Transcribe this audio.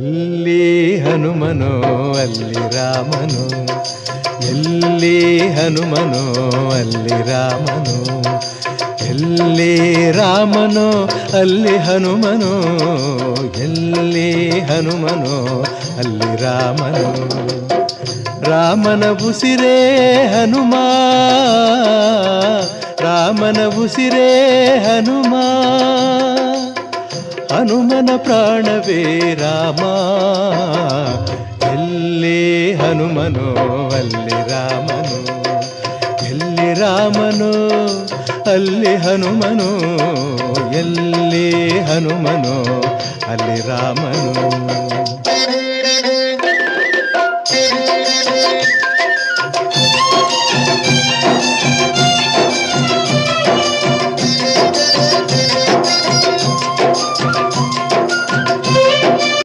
ಎಲ್ಲಿ ಹನುಮನೋ ಅಲ್ಲಿ ರಾಮನು, ಎಲ್ಲಿ ಹನುಮನೋ ಅಲ್ಲಿ ರಾಮನು, ಎಲ್ಲಿ ರಾಮನೋ ಅಲ್ಲಿ ಹನುಮನೋ, ಎಲ್ಲಿ ಹನುಮನೋ ಅಲ್ಲಿ ರಾಮನು. ರಾಮನ ಉಸಿರೇ ಹನುಮ, ರಾಮನ ಉಸಿರೇ ಹನುಮ, ಹನುಮನ ಪ್ರಾಣವೇ ರಾಮ. ಎಲ್ಲಿ ಹನುಮನೋ ಅಲ್ಲಿ ರಾಮನು, ಎಲ್ಲಿ ರಾಮನೋ ಅಲ್ಲಿ ಹನುಮನು, ಎಲ್ಲಿ ಹನುಮನೋ ಅಲ್ಲಿ ರಾಮನು.